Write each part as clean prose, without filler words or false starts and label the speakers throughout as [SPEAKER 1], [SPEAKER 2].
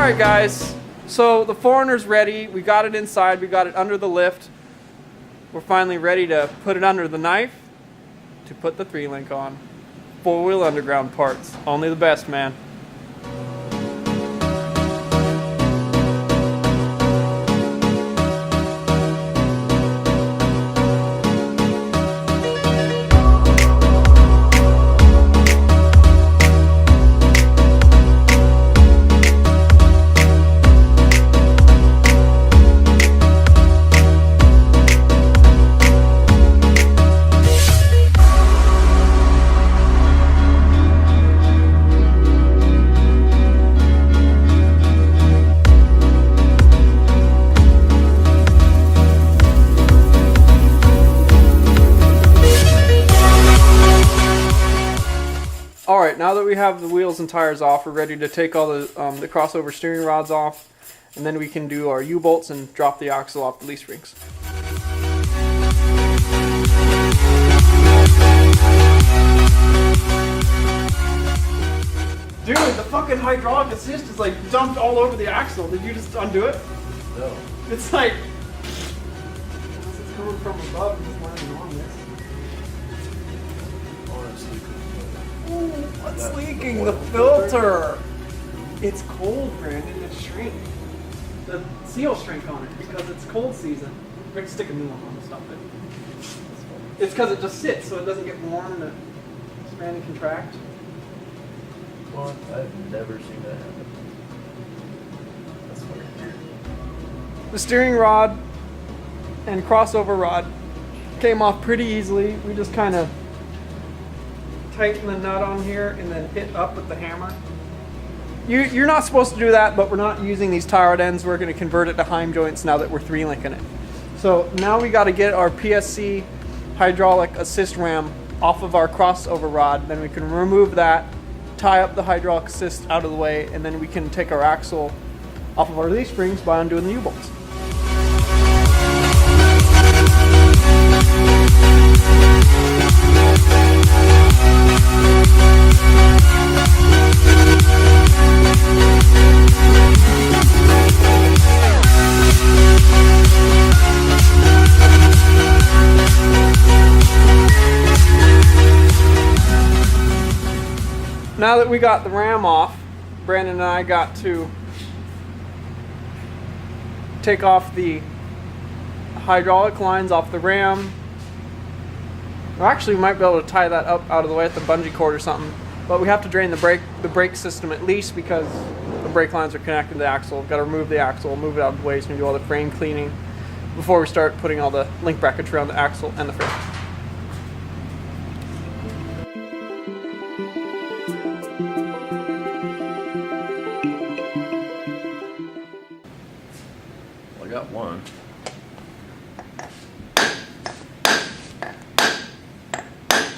[SPEAKER 1] Alright guys, so the 4Runner's ready. We got it inside, we got it under the lift. We're finally ready to put it under the knife to put the 3-link on. 4Wheel underground parts, only the best, man. Alright, now that we have the wheels and tires off, we're ready to take all the crossover steering rods off, and then we can do our U-bolts and drop the axle off the leaf springs. Dude, the fucking hydraulic assist is like dumped all over the axle. Did you just undo it?
[SPEAKER 2] No.
[SPEAKER 1] It's like... it's coming from above and just landing on this. Ooh, what's leaking? The filter! It's cold, Brandon. It's shrink. The seal shrink on it because it's cold season. We're gonna stick a new one on to stop it. It's because it just sits so it doesn't get warm to expand and contract.
[SPEAKER 2] Well, I've never seen that happen. That's weird.
[SPEAKER 1] The steering rod and crossover rod came off pretty easily. We just kind of tighten the nut on here and then hit up with the hammer. You're not supposed to do that, but we're not using these tie rod ends. We're going to convert it to Heim joints now that we're 3-linking it. So now we got to get our PSC hydraulic assist ram off of our crossover rod. Then we can remove that, tie up the hydraulic assist out of the way, and then we can take our axle off of our leaf springs by undoing the U-bolts. Now that we got the ram off, Brandon and I got to take off the hydraulic lines off the ram. Well, actually, we might be able to tie that up out of the way at the bungee cord or something, but we have to drain the brake system at least because the brake lines are connected to the axle. We've got to remove the axle, move it out of the way so we can do all the frame cleaning before we start putting all the link brackets around the axle and the frame.
[SPEAKER 2] I got one.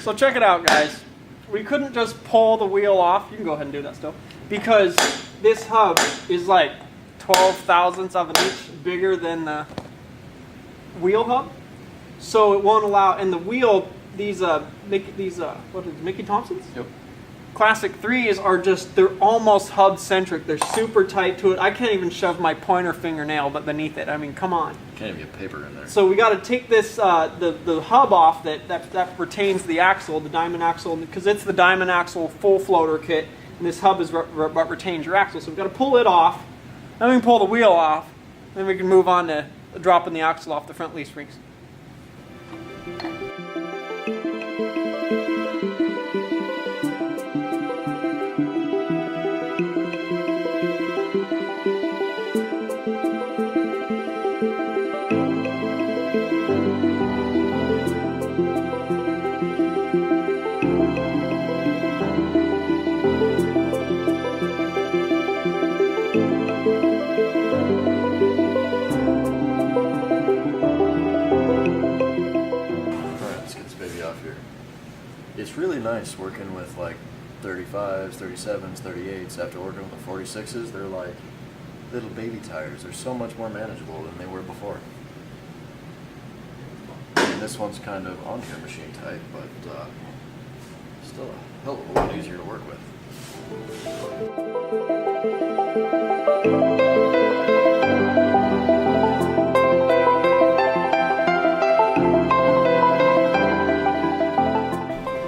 [SPEAKER 1] So check it out, guys. We couldn't just pull the wheel off. You can go ahead and do that still. Because this hub is like 12 thousandths of an inch bigger than the wheel hub. So it won't allow, and the wheel, these what is it, Mickey Thompsons?
[SPEAKER 2] Yep.
[SPEAKER 1] Classic 3s are just, they're almost hub centric. They're super tight to it. I can't even shove my pointer fingernail but beneath it. I mean, come on.
[SPEAKER 2] Can't even get paper in there.
[SPEAKER 1] So we got to take this the hub off that retains the axle, the diamond axle, because it's the diamond axle full floater kit, and this hub is what retains your axle. So we've got to pull it off. Then we can pull the wheel off. Then we can move on to dropping the axle off the front leaf springs.
[SPEAKER 2] It's really nice working with like 35s, 37s, 38s. After working with the 46s, they're like little baby tires. They're so much more manageable than they were before. And this one's kind of on here machine type, but still a hell of a lot easier to work with.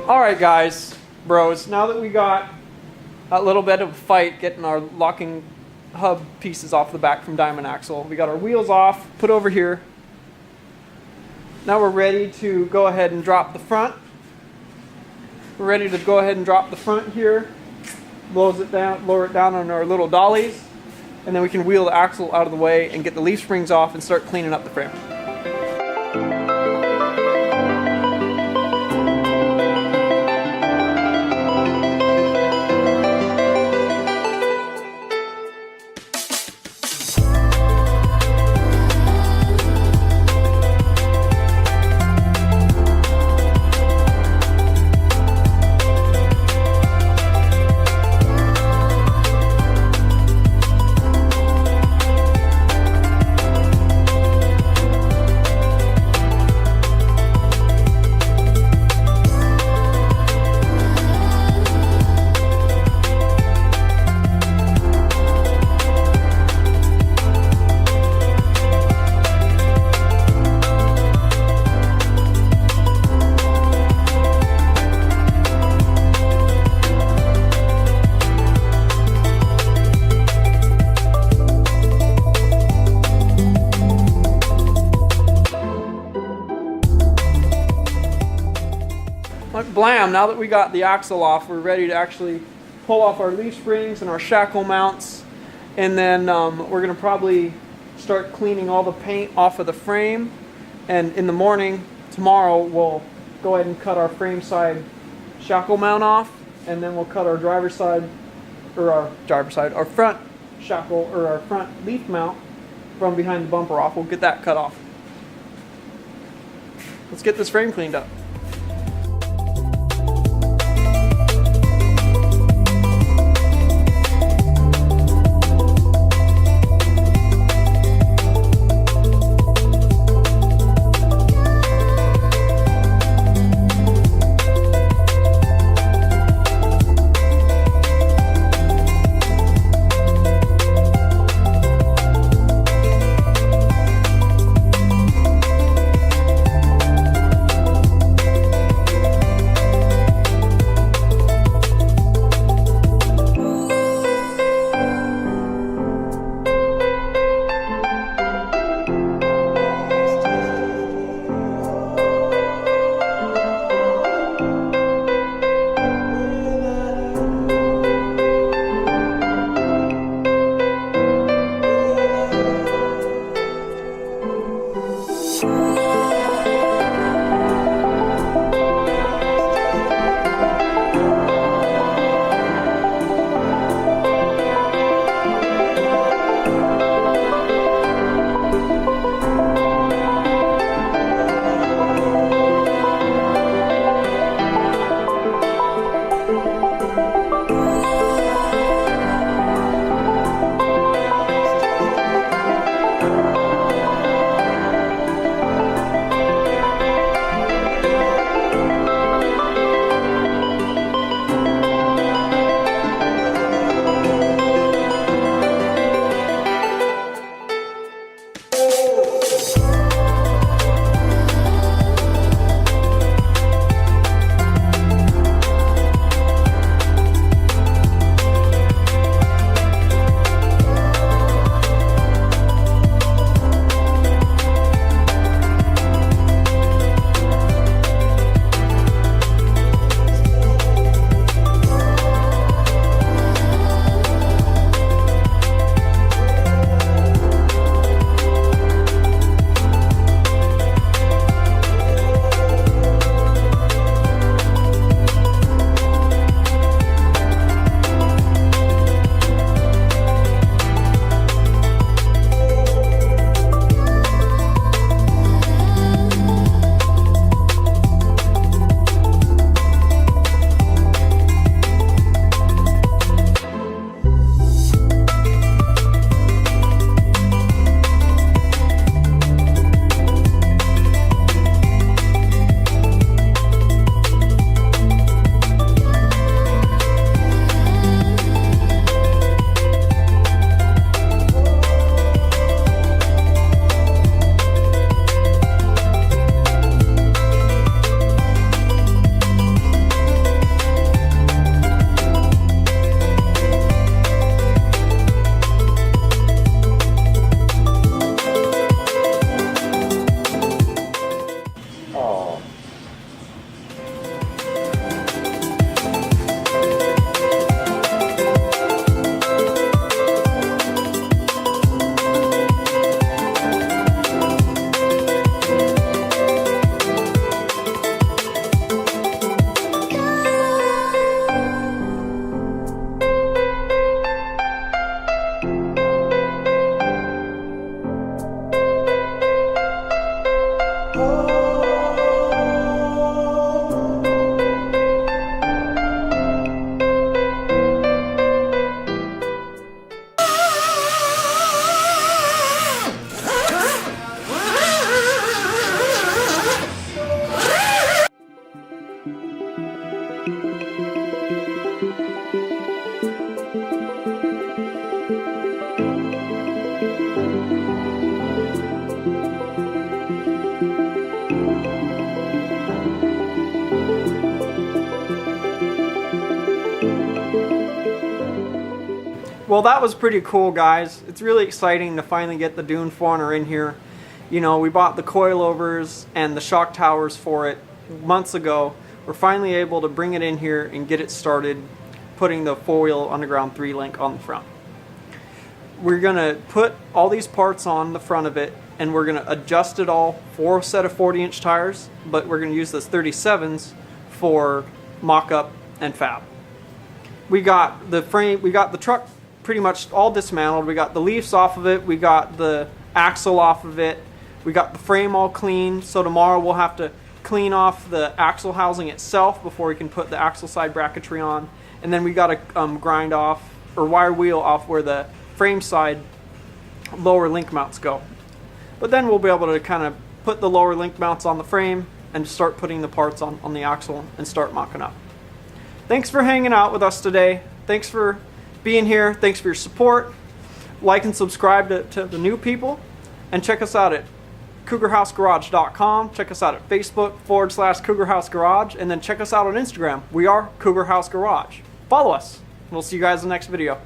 [SPEAKER 1] All right, guys, bros, now that we got a little bit of a fight getting our locking hub pieces off the back from Diamond Axle, we got our wheels off, put over here. Now we're ready to go ahead and drop the front. We're ready to go ahead and drop the front here, lower it down on our little dollies, and then we can wheel the axle out of the way and get the leaf springs off and start cleaning up the frame. Blam, now that we got the axle off, we're ready to actually pull off our leaf springs and our shackle mounts, and then we're going to probably start cleaning all the paint off of the frame, and in the morning tomorrow we'll go ahead and cut our frame side shackle mount off, and then we'll cut our our front shackle or our front leaf mount from behind the bumper off. We'll get that cut off. Let's get this frame cleaned up. Well, that was pretty cool, guys. It's really exciting to finally get the Dune 4Runner in here. You know, we bought the coilovers and the shock towers for it months ago. We're finally able to bring it in here and get it started putting the 4-wheel underground 3-link on the front. We're going to put all these parts on the front of it, and we're going to adjust it all for a set of 40-inch tires, but we're going to use those 37s for mock-up and fab. We got the frame, we got the truck pretty much all dismantled. We got the leaves off of it, we got the axle off of it, we got the frame all clean. So tomorrow we'll have to clean off the axle housing itself before we can put the axle side bracketry on. And then we got to grind off or wire wheel off where the frame side lower link mounts go. But then we'll be able to kind of put the lower link mounts on the frame and start putting the parts on the axle and start mocking up. Thanks for hanging out with us today. Thanks for being here. Thanks for your support. Like and subscribe to the new people. And check us out at cougarhousegarage.com. Check us out at Facebook /CougarHouseGarage. And then check us out on Instagram. We are Cougar House Garage. Follow us. We'll see you guys in the next video.